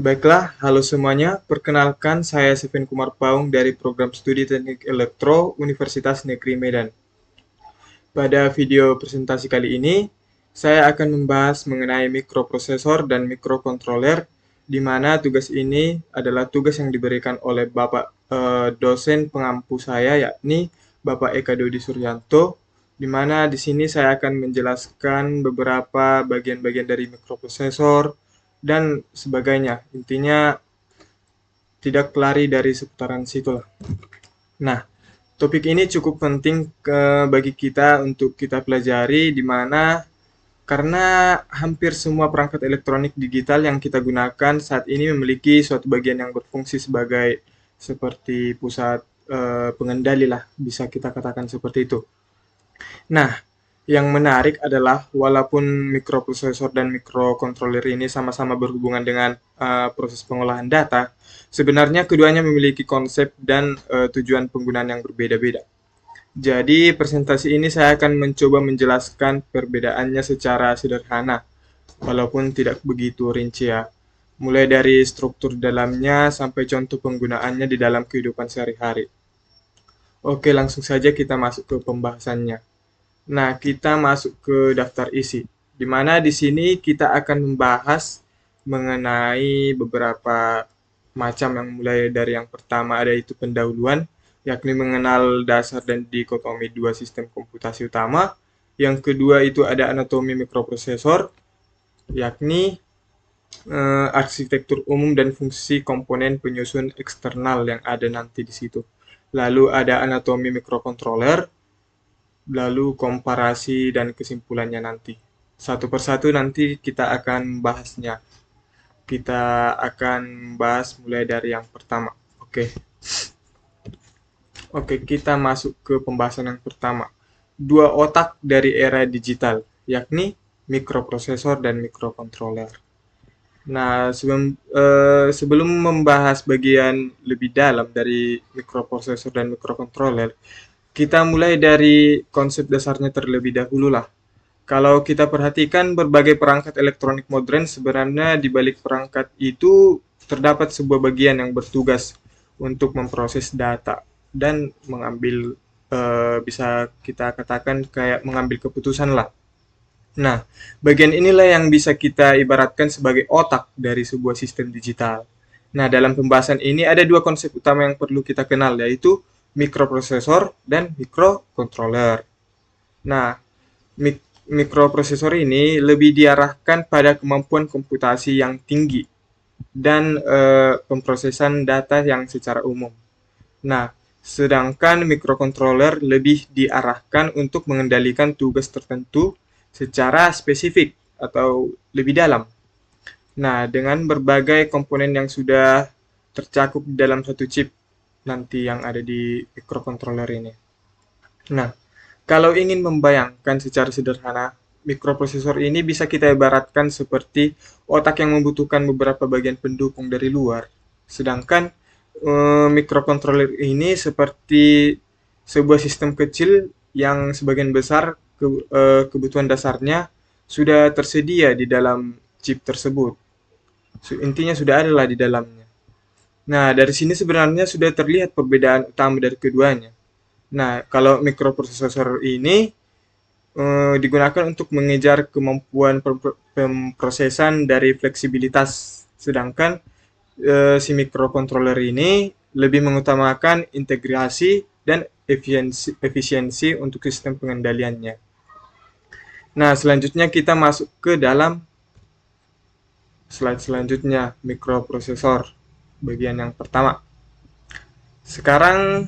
Baiklah, halo semuanya. Perkenalkan, saya Sevin Kumar Paung dari Program Studi Teknik Elektro Universitas Negeri Medan. Pada video presentasi kali ini, saya akan membahas mengenai mikroprosesor dan mikrokontroler, di mana tugas ini adalah tugas yang diberikan oleh dosen pengampu saya, yakni Bapak Eka Dodi Suryanto, di mana di sini saya akan menjelaskan beberapa bagian-bagian dari mikroprosesor dan sebagainya. Intinya tidak lari dari seputaran situ lah. Nah, topik ini cukup penting bagi kita untuk kita pelajari, di mana karena hampir semua perangkat elektronik digital yang kita gunakan saat ini memiliki suatu bagian yang berfungsi sebagai seperti pusat pengendali lah, bisa kita katakan seperti itu. Nah, yang menarik adalah walaupun mikroprosesor dan mikrokontroler ini sama-sama berhubungan dengan proses pengolahan data, sebenarnya keduanya memiliki konsep dan tujuan penggunaan yang berbeda-beda. Jadi, presentasi ini saya akan mencoba menjelaskan perbedaannya secara sederhana, walaupun tidak begitu rinci ya. Mulai dari struktur dalamnya sampai contoh penggunaannya di dalam kehidupan sehari-hari. Oke, langsung saja kita masuk ke pembahasannya. Nah, kita masuk ke daftar isi, di mana di sini kita akan membahas mengenai beberapa macam yang mulai dari yang pertama ada itu pendahuluan, yakni mengenal dasar dan dikotomi dua sistem komputasi utama. Yang kedua itu ada anatomi mikroprosesor, yakni arsitektur umum dan fungsi komponen penyusun eksternal yang ada nanti di situ. Lalu ada anatomi mikrokontroler, lalu komparasi dan kesimpulannya nanti. Satu persatu nanti kita akan bahasnya. Kita akan bahas mulai dari yang pertama. Oke. Oke, kita masuk ke pembahasan yang pertama. Dua otak dari era digital, yakni mikroprosesor dan mikrokontroler. Nah, sebelum membahas bagian lebih dalam dari mikroprosesor dan mikrokontroler, kita mulai dari konsep dasarnya terlebih dahulu lah. Kalau kita perhatikan berbagai perangkat elektronik modern, sebenarnya di balik perangkat itu terdapat sebuah bagian yang bertugas untuk memproses data dan mengambil, bisa kita katakan kayak mengambil keputusan lah. Nah, bagian inilah yang bisa kita ibaratkan sebagai otak dari sebuah sistem digital. Nah, dalam pembahasan ini ada dua konsep utama yang perlu kita kenal, yaitu mikroprosesor dan mikrokontroler. Nah, mikroprosesor ini lebih diarahkan pada kemampuan komputasi yang tinggi dan pemrosesan data yang secara umum. Nah, sedangkan mikrokontroler lebih diarahkan untuk mengendalikan tugas tertentu secara spesifik atau lebih dalam. Nah, dengan berbagai komponen yang sudah tercakup dalam satu chip nanti yang ada di mikrokontroler ini. Nah, kalau ingin membayangkan secara sederhana, mikroprosesor ini bisa kita ibaratkan seperti otak yang membutuhkan beberapa bagian pendukung dari luar. Sedangkan mikrokontroler ini seperti sebuah sistem kecil yang sebagian besar kebutuhan dasarnya sudah tersedia di dalam chip tersebut. Intinya sudah ada lah di dalamnya. Nah, dari sini sebenarnya sudah terlihat perbedaan utama dari keduanya. Nah, kalau mikroprosesor ini digunakan untuk mengejar kemampuan pemrosesan dari fleksibilitas, sedangkan si mikrokontroler ini lebih mengutamakan integrasi dan efisiensi untuk sistem pengendaliannya. Nah, selanjutnya kita masuk ke dalam slide selanjutnya, mikroprosesor, bagian yang pertama. Sekarang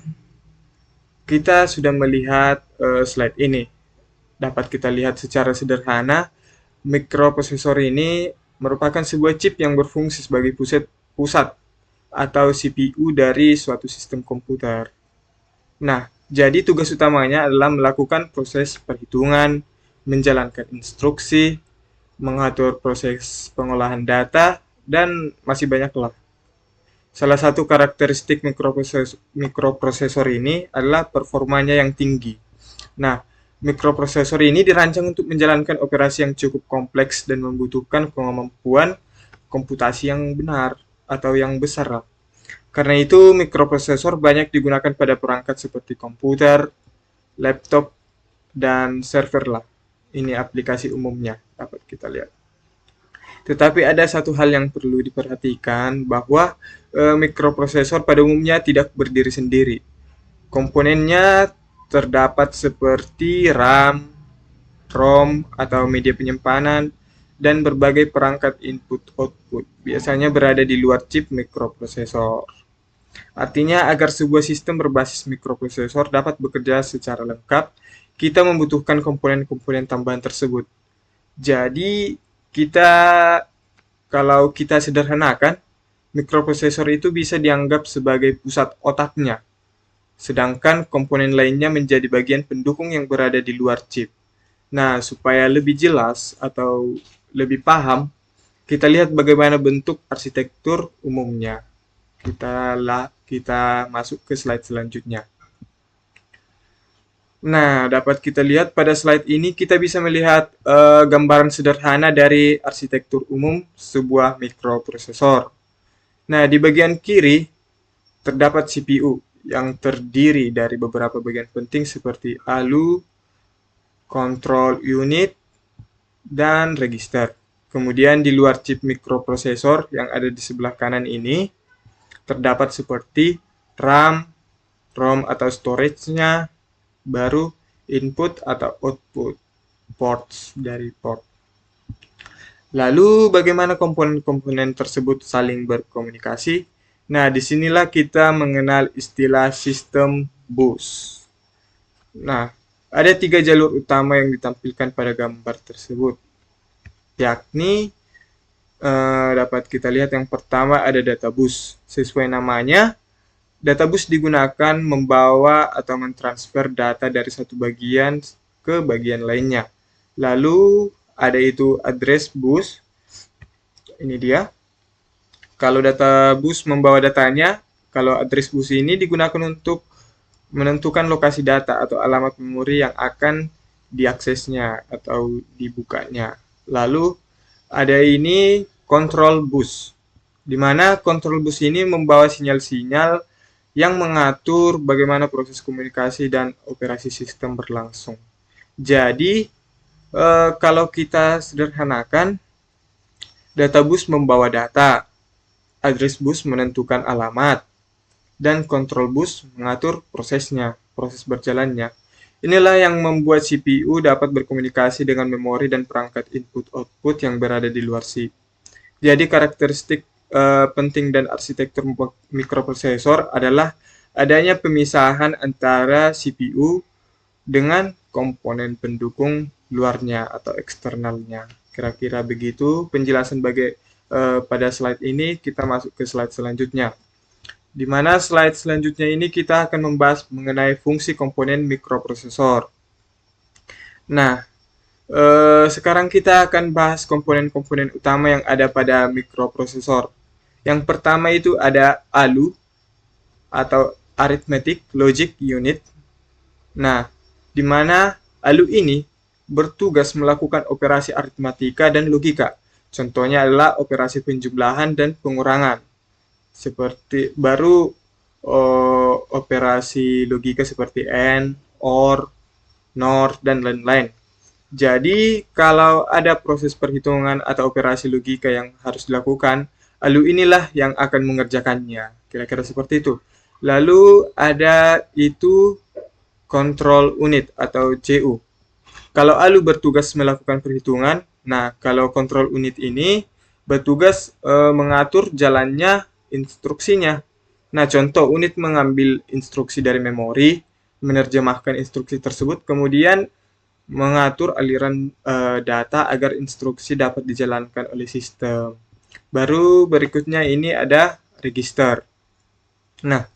kita sudah melihat slide ini. Dapat kita lihat secara sederhana, mikroprosesor ini merupakan sebuah chip yang berfungsi sebagai pusat atau CPU dari suatu sistem komputer. Nah, jadi tugas utamanya adalah melakukan proses perhitungan, menjalankan instruksi, mengatur proses pengolahan data, dan masih banyak lah. Salah satu karakteristik mikroprosesor ini adalah performanya yang tinggi. Nah, mikroprosesor ini dirancang untuk menjalankan operasi yang cukup kompleks dan membutuhkan kemampuan komputasi yang benar. atau yang besar lah. Karena itu mikroprosesor banyak digunakan pada perangkat seperti komputer, laptop, dan server lah. Ini aplikasi umumnya dapat kita lihat. Tetapi ada satu hal yang perlu diperhatikan bahwa mikroprosesor pada umumnya tidak berdiri sendiri. Komponennya terdapat seperti RAM, ROM atau media penyimpanan, dan berbagai perangkat input-output. Biasanya berada di luar chip mikroprosesor. Artinya, agar sebuah sistem berbasis mikroprosesor dapat bekerja secara lengkap, kita membutuhkan komponen-komponen tambahan tersebut. Jadi, kalau kita sederhanakan, mikroprosesor itu bisa dianggap sebagai pusat otaknya, sedangkan komponen lainnya menjadi bagian pendukung yang berada di luar chip. Nah, supaya lebih jelas atau lebih paham, kita lihat bagaimana bentuk arsitektur umumnya. Kita masuk ke slide selanjutnya. Nah, dapat kita lihat pada slide ini kita bisa melihat gambaran sederhana dari arsitektur umum sebuah mikroprosesor. Nah, di bagian kiri terdapat CPU yang terdiri dari beberapa bagian penting seperti ALU, control unit, dan register. Kemudian di luar chip mikroprosesor yang ada di sebelah kanan ini terdapat seperti RAM, ROM atau storage-nya, baru input atau output, ports dari port. Lalu bagaimana komponen-komponen tersebut saling berkomunikasi? Nah, disinilah kita mengenal istilah sistem bus. Nah, ada 3 jalur utama yang ditampilkan pada gambar tersebut, yakni dapat kita lihat yang pertama ada data bus. Sesuai namanya, data bus digunakan membawa atau mentransfer data dari satu bagian ke bagian lainnya. Lalu ada itu address bus. Ini dia. Kalau data bus membawa datanya, kalau address bus ini digunakan untuk menentukan lokasi data atau alamat memori yang akan diaksesnya atau dibukanya. Lalu ada ini control bus, di mana control bus ini membawa sinyal-sinyal yang mengatur bagaimana proses komunikasi dan operasi sistem berlangsung. Jadi, kalau kita sederhanakan, data bus membawa data, address bus menentukan alamat, dan control bus mengatur prosesnya, proses berjalannya. Inilah yang membuat CPU dapat berkomunikasi dengan memori dan perangkat input-output yang berada di luar chip. Jadi karakteristik penting dan arsitektur mikroprosesor adalah adanya pemisahan antara CPU dengan komponen pendukung luarnya atau eksternalnya. Kira-kira begitu penjelasan pada slide ini. Kita masuk ke slide selanjutnya. Di mana slide selanjutnya ini kita akan membahas mengenai fungsi komponen mikroprosesor. Nah, sekarang kita akan bahas komponen-komponen utama yang ada pada mikroprosesor. Yang pertama itu ada ALU atau Arithmetic Logic Unit. Nah, di mana ALU ini bertugas melakukan operasi aritmatika dan logika. Contohnya adalah operasi penjumlahan dan pengurangan. Seperti baru operasi logika seperti AND, OR, NOR, dan lain-lain. Jadi, kalau ada proses perhitungan atau operasi logika yang harus dilakukan, ALU inilah yang akan mengerjakannya. Kira-kira seperti itu. Lalu ada itu control unit atau CU. Kalau ALU bertugas melakukan perhitungan, nah kalau control unit ini bertugas mengatur jalannya instruksinya. Nah, contoh unit mengambil instruksi dari memori, menerjemahkan instruksi tersebut, kemudian mengatur aliran data agar instruksi dapat dijalankan oleh sistem. Baru berikutnya ini ada register. Nah,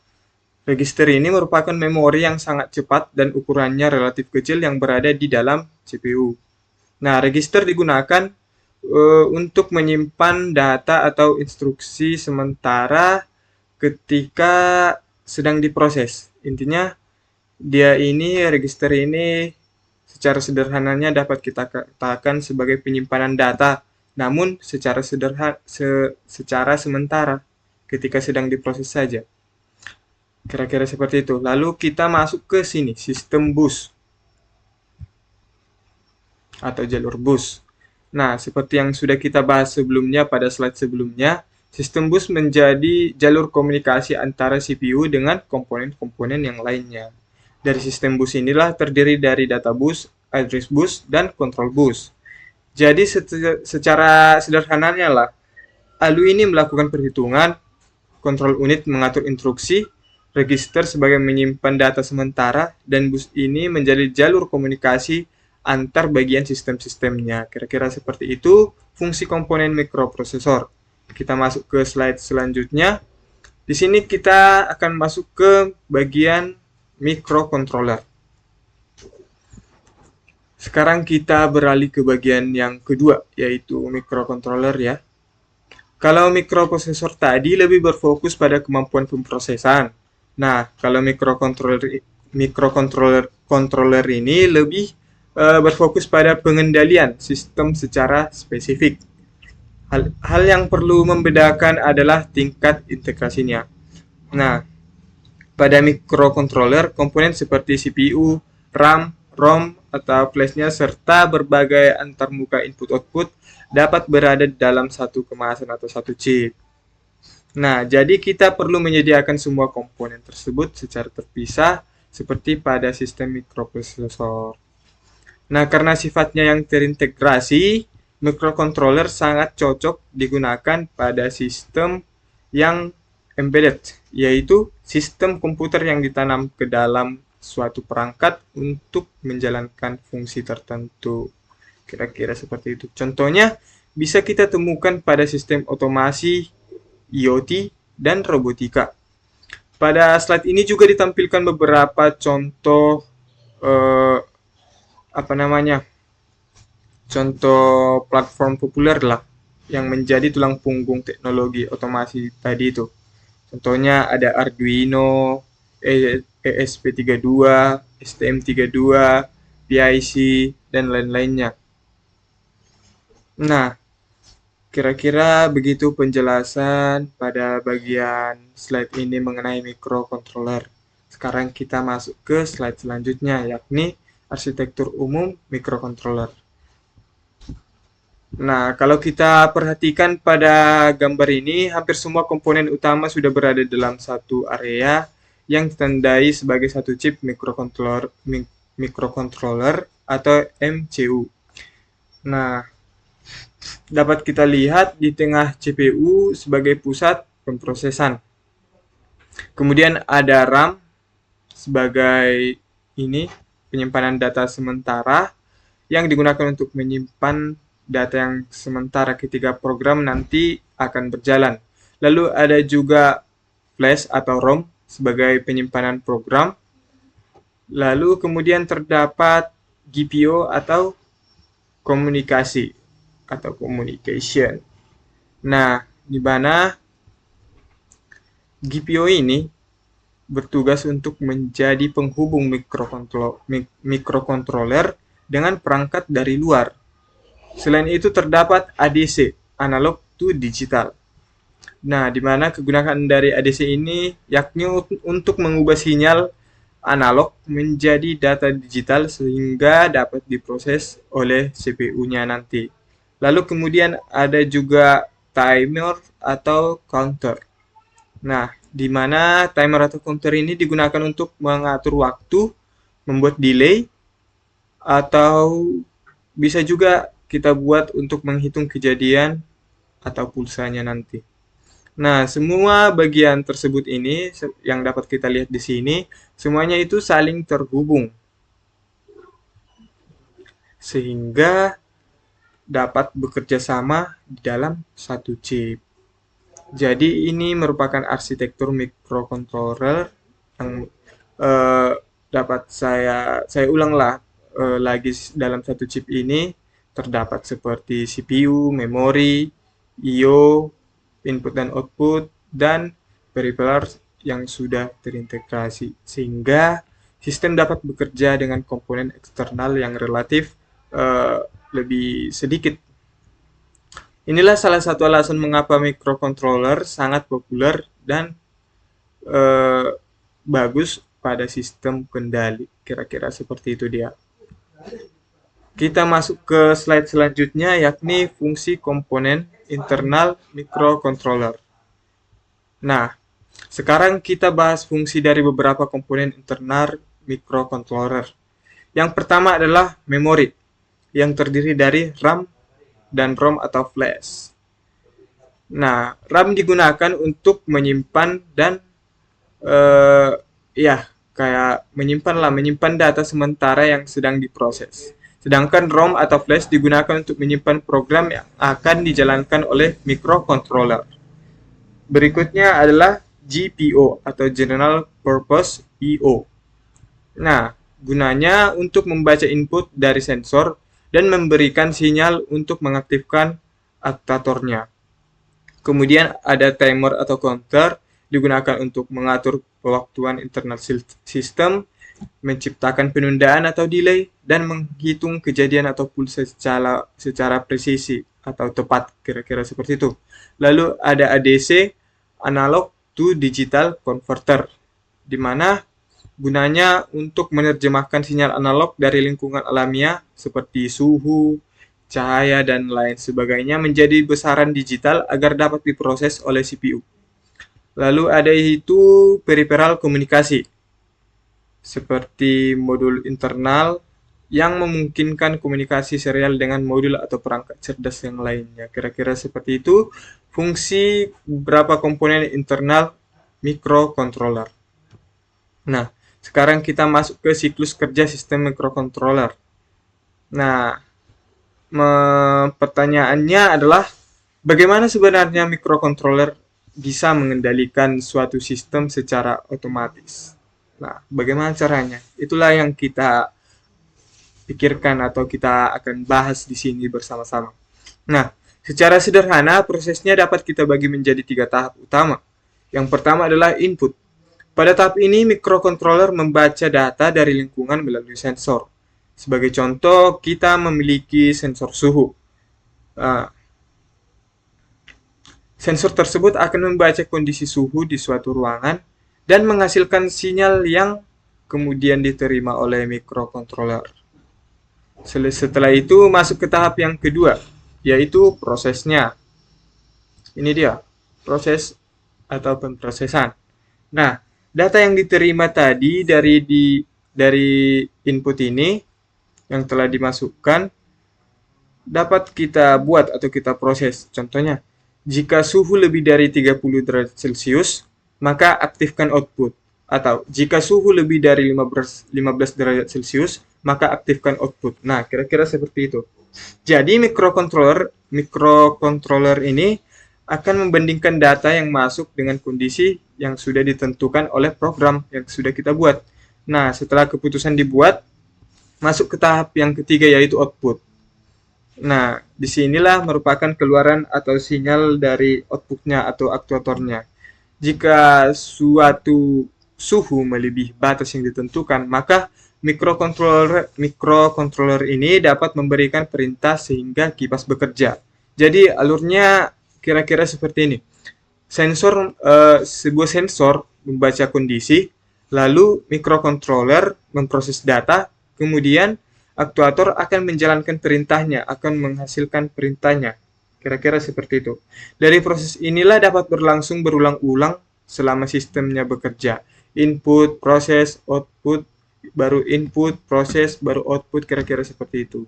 register ini merupakan memori yang sangat cepat dan ukurannya relatif kecil yang berada di dalam CPU. Nah, register digunakan untuk menyimpan data atau instruksi sementara ketika sedang diproses. Intinya register ini secara sederhananya dapat kita katakan sebagai penyimpanan data, namun secara sementara. ketika sedang diproses saja. Kira-kira seperti itu. Lalu kita masuk ke sini, sistem bus atau jalur bus. Nah, seperti yang sudah kita bahas sebelumnya pada slide sebelumnya, sistem bus menjadi jalur komunikasi antara CPU dengan komponen-komponen yang lainnya. Dari sistem bus inilah terdiri dari data bus, address bus, dan control bus. Jadi secara sederhananya lah, ALU ini melakukan perhitungan, kontrol unit mengatur instruksi, register sebagai menyimpan data sementara, dan bus ini menjadi jalur komunikasi antar bagian sistem-sistemnya. Kira-kira seperti itu fungsi komponen mikroprosesor. Kita masuk ke slide selanjutnya. Di sini kita akan masuk ke bagian microcontroller. Sekarang kita beralih ke bagian yang kedua, yaitu microcontroller ya. Kalau mikroprosesor tadi lebih berfokus pada kemampuan pemrosesan. Nah, kalau microcontroller ini lebih berfokus pada pengendalian sistem secara spesifik. Hal yang perlu membedakan adalah tingkat integrasinya. Nah, pada microcontroller, komponen seperti CPU, RAM, ROM, atau flashnya serta berbagai antarmuka input-output dapat berada dalam satu kemasan atau satu chip. Nah, jadi kita perlu menyediakan semua komponen tersebut secara terpisah seperti pada sistem mikroprosesor. Nah, karena sifatnya yang terintegrasi, microcontroller sangat cocok digunakan pada sistem yang embedded, yaitu sistem komputer yang ditanam ke dalam suatu perangkat untuk menjalankan fungsi tertentu. Kira-kira seperti itu. Contohnya, bisa kita temukan pada sistem otomasi, IoT, dan robotika. Pada slide ini juga ditampilkan beberapa contoh contoh platform populer lah yang menjadi tulang punggung teknologi otomasi tadi itu. Contohnya ada Arduino, ESP32, STM32, PIC, dan lain-lainnya. Nah, kira-kira begitu penjelasan pada bagian slide ini mengenai microcontroller. Sekarang kita masuk ke slide selanjutnya, yakni arsitektur umum microcontroller. Nah, kalau kita perhatikan pada gambar ini, hampir semua komponen utama sudah berada dalam satu area yang ditandai sebagai satu chip microcontroller atau MCU. Nah, dapat kita lihat di tengah CPU sebagai pusat pemrosesan. Kemudian ada RAM sebagai penyimpanan data sementara yang digunakan untuk menyimpan data yang sementara ketika program nanti akan berjalan. Lalu ada juga flash atau ROM sebagai penyimpanan program. Lalu kemudian terdapat GPIO atau komunikasi atau communication. Nah, di mana GPIO ini bertugas untuk menjadi penghubung mikrocontroller dengan perangkat dari luar. Selain itu terdapat ADC, analog to digital. Nah, di mana kegunaan dari ADC ini yakni untuk mengubah sinyal analog menjadi data digital sehingga dapat diproses oleh CPU-nya nanti. Lalu kemudian ada juga timer atau counter. Nah, di mana timer atau counter ini digunakan untuk mengatur waktu, membuat delay, atau bisa juga kita buat untuk menghitung kejadian atau pulsanya nanti. Nah, semua bagian tersebut ini yang dapat kita lihat di sini, semuanya itu saling terhubung. Sehingga dapat bekerja sama di dalam satu chip. Jadi ini merupakan arsitektur microcontroller yang dapat saya ulanglah lagi dalam satu chip ini. Terdapat seperti CPU, memori, I/O, input dan output, dan peripherals yang sudah terintegrasi, sehingga sistem dapat bekerja dengan komponen eksternal yang relatif lebih sedikit. Inilah salah satu alasan mengapa microcontroller sangat populer dan bagus pada sistem kendali. Kira-kira seperti itu dia. Kita masuk ke slide selanjutnya, yakni fungsi komponen internal microcontroller. Nah, sekarang kita bahas fungsi dari beberapa komponen internal microcontroller. Yang pertama adalah memori, yang terdiri dari RAM dan ROM atau flash. Nah, RAM digunakan untuk menyimpan dan menyimpan data sementara yang sedang diproses. Sedangkan ROM atau flash digunakan untuk menyimpan program yang akan dijalankan oleh microcontroller. Berikutnya adalah GPO atau General Purpose I/O. Nah, gunanya untuk membaca input dari sensor dan memberikan sinyal untuk mengaktifkan aktuatornya. Kemudian ada timer atau counter, digunakan untuk mengatur pewaktuan internal sistem, menciptakan penundaan atau delay, dan menghitung kejadian atau pulsa secara presisi atau tepat, kira-kira seperti itu. Lalu ada ADC, Analog to Digital Converter, di mana gunanya untuk menerjemahkan sinyal analog dari lingkungan alamiah seperti suhu, cahaya, dan lain sebagainya menjadi besaran digital agar dapat diproses oleh CPU. Lalu ada itu peripheral komunikasi, seperti modul internal yang memungkinkan komunikasi serial dengan modul atau perangkat cerdas yang lainnya. Kira-kira seperti itu fungsi beberapa komponen internal microcontroller. Nah, sekarang kita masuk ke siklus kerja sistem microcontroller. Nah, pertanyaannya adalah bagaimana sebenarnya microcontroller bisa mengendalikan suatu sistem secara otomatis. Nah, bagaimana caranya? Itulah yang kita pikirkan atau kita akan bahas di sini bersama-sama. Nah, secara sederhana prosesnya dapat kita bagi menjadi 3 tahap utama. Yang pertama adalah input. Pada tahap ini, microcontroller membaca data dari lingkungan melalui sensor. Sebagai contoh, kita memiliki sensor suhu. Sensor tersebut akan membaca kondisi suhu di suatu ruangan dan menghasilkan sinyal yang kemudian diterima oleh microcontroller. Setelah itu, masuk ke tahap yang kedua, yaitu prosesnya. Ini dia, proses atau pemrosesan. Nah, data yang diterima tadi dari input ini yang telah dimasukkan dapat kita buat atau kita proses. Contohnya, jika suhu lebih dari 30 derajat Celcius, maka aktifkan output. Atau jika suhu lebih dari 15 derajat Celcius, maka aktifkan output. Nah, kira-kira seperti itu. Jadi microcontroller ini akan membandingkan data yang masuk dengan kondisi yang sudah ditentukan oleh program yang sudah kita buat. Nah, setelah keputusan dibuat, masuk ke tahap yang ketiga yaitu output. Nah, disinilah merupakan keluaran atau sinyal dari outputnya atau aktuatornya. Jika suatu suhu melebihi batas yang ditentukan, maka microcontroller ini dapat memberikan perintah sehingga kipas bekerja. Jadi alurnya kira-kira seperti ini. Sebuah sensor membaca kondisi, lalu microcontroller memproses data, kemudian aktuator akan menjalankan perintahnya, akan menghasilkan perintahnya. Kira-kira seperti itu. Dari proses inilah dapat berlangsung berulang-ulang selama sistemnya bekerja. Input, proses, output, baru input, proses, baru output, kira-kira seperti itu.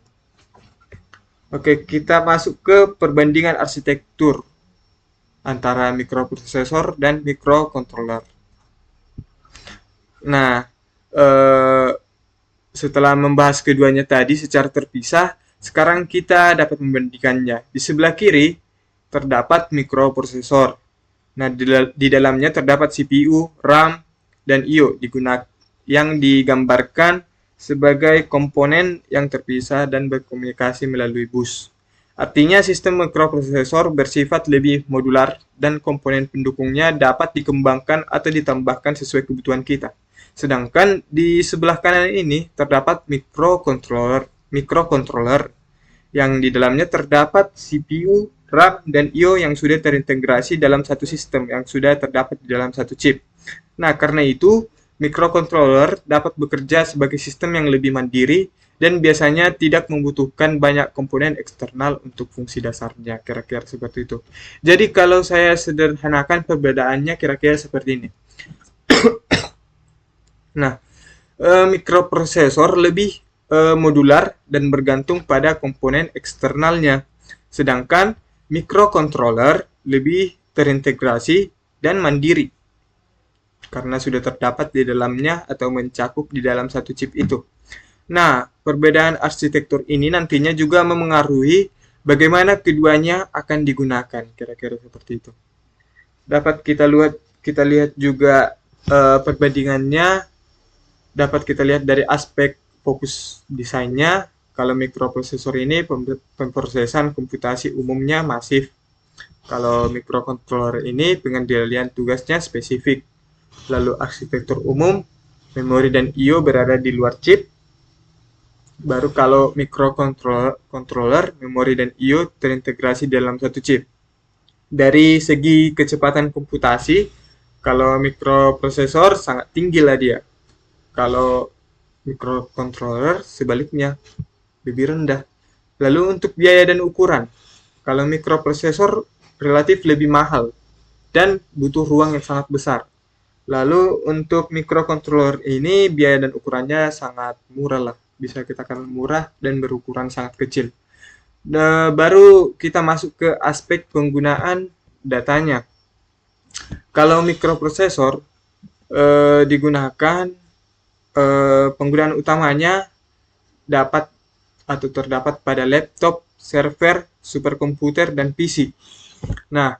Oke, kita masuk ke perbandingan arsitektur antara mikroprosesor dan microcontroller. Nah, setelah membahas keduanya tadi secara terpisah, sekarang kita dapat membandingkannya. Di sebelah kiri terdapat mikroprosesor. Nah, di dalamnya terdapat CPU, RAM, dan I/O yang digambarkan sebagai komponen yang terpisah dan berkomunikasi melalui bus. Artinya sistem mikroprosesor bersifat lebih modular dan komponen pendukungnya dapat dikembangkan atau ditambahkan sesuai kebutuhan kita. Sedangkan di sebelah kanan ini terdapat microcontroller yang di dalamnya terdapat CPU, RAM, dan I/O yang sudah terintegrasi dalam satu sistem yang sudah terdapat di dalam satu chip. Nah, karena itu, microcontroller dapat bekerja sebagai sistem yang lebih mandiri dan biasanya tidak membutuhkan banyak komponen eksternal untuk fungsi dasarnya, kira-kira seperti itu. Jadi kalau saya sederhanakan perbedaannya kira-kira seperti ini. Nah, mikroprosesor lebih modular dan bergantung pada komponen eksternalnya, sedangkan microcontroller lebih terintegrasi dan mandiri karena sudah terdapat di dalamnya atau mencakup di dalam satu chip itu. Nah, perbedaan arsitektur ini nantinya juga memengaruhi bagaimana keduanya akan digunakan, kira-kira seperti itu. Dapat kita lihat juga perbandingannya, dapat kita lihat dari aspek fokus desainnya. Kalau mikroprosesor ini pemrosesan komputasi umumnya masif. Kalau microcontroller ini pengendalian tugasnya spesifik. Lalu arsitektur umum, memori dan I/O berada di luar chip. Baru kalau microcontroller, memori dan I/O terintegrasi dalam satu chip. Dari segi kecepatan komputasi, kalau mikroprosesor sangat tinggi lah dia. Kalau microcontroller sebaliknya lebih rendah. Lalu untuk biaya dan ukuran, kalau mikroprosesor relatif lebih mahal dan butuh ruang yang sangat besar. Lalu untuk microcontroller ini biaya dan ukurannya sangat murah lah. Bisa kita katakan murah dan berukuran sangat kecil. Nah, baru kita masuk ke aspek penggunaan datanya. Kalau mikroprosesor digunakan, penggunaan utamanya dapat atau terdapat pada laptop, server, superkomputer, dan PC. Nah,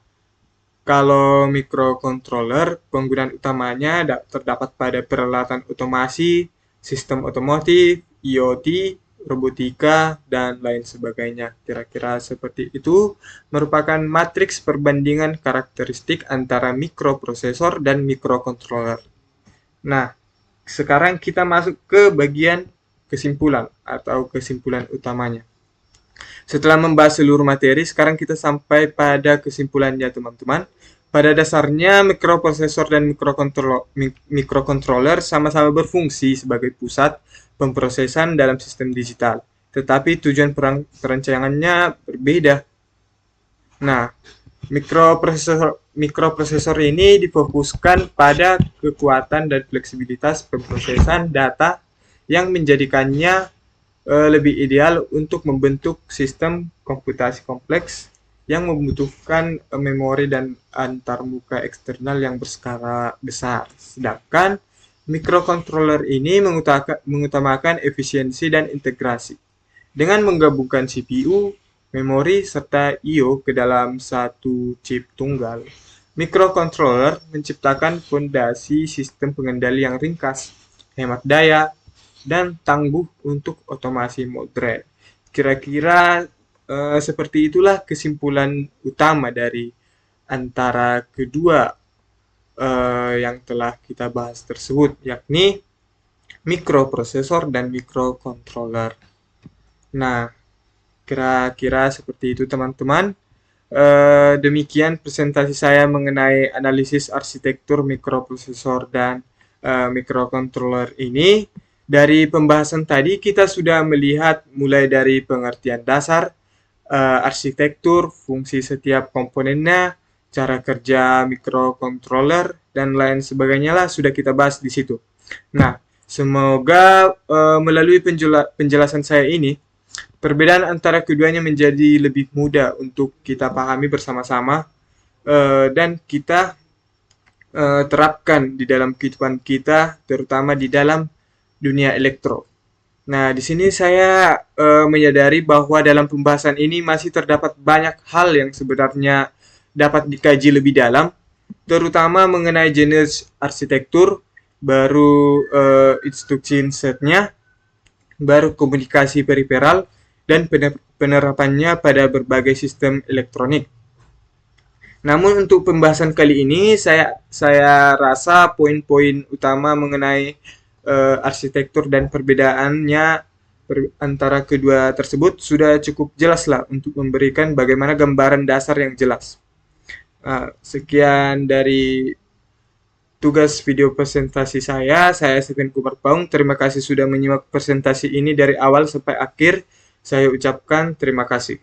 kalau microcontroller, penggunaan utamanya terdapat pada peralatan otomasi, sistem otomotif, IoT, robotika, dan lain sebagainya. Kira-kira seperti itu merupakan matriks perbandingan karakteristik antara mikroprosesor dan microcontroller. Nah, sekarang kita masuk ke bagian kesimpulan atau kesimpulan utamanya. Setelah membahas seluruh materi, sekarang kita sampai pada kesimpulannya, teman-teman. Pada dasarnya, mikroprosesor dan microcontroller sama-sama berfungsi sebagai pusat pemrosesan dalam sistem digital. Tetapi tujuan perancangannya berbeda. Nah, mikroprosesor ini difokuskan pada kekuatan dan fleksibilitas pemrosesan data yang menjadikannya lebih ideal untuk membentuk sistem komputasi kompleks yang membutuhkan memori dan antarmuka eksternal yang berskala besar. Sedangkan microcontroller ini mengutamakan efisiensi dan integrasi. Dengan menggabungkan CPU, memori, serta I/O ke dalam satu chip tunggal, microcontroller menciptakan fondasi sistem pengendali yang ringkas, hemat daya, dan tangguh untuk otomasi modern. Kira-kira seperti itulah kesimpulan utama dari antara kedua yang telah kita bahas tersebut, yakni mikroprosesor dan microcontroller. Nah, kira-kira seperti itu, teman-teman. Demikian presentasi saya mengenai analisis arsitektur mikroprosesor dan microcontroller ini. Dari pembahasan tadi kita sudah melihat mulai dari pengertian dasar, arsitektur, fungsi setiap komponennya, cara kerja microcontroller, dan lain sebagainya lah sudah kita bahas di situ. Nah, semoga melalui penjelasan saya ini, perbedaan antara keduanya menjadi lebih mudah untuk kita pahami bersama-sama dan kita terapkan di dalam kehidupan kita, terutama di dalam dunia elektro. Nah, di sini saya menyadari bahwa dalam pembahasan ini masih terdapat banyak hal yang sebenarnya dapat dikaji lebih dalam, terutama mengenai jenis arsitektur, baru instruction setnya, baru komunikasi periferal, dan penerapannya pada berbagai sistem elektronik. Namun untuk pembahasan kali ini saya rasa poin-poin utama mengenai arsitektur dan perbedaannya antara kedua tersebut sudah cukup jelas lah untuk memberikan bagaimana gambaran dasar yang jelas. Sekian dari tugas video presentasi saya. Saya Stephen Kumar Paung. Terima kasih sudah menyimak presentasi ini dari awal sampai akhir. Saya ucapkan terima kasih.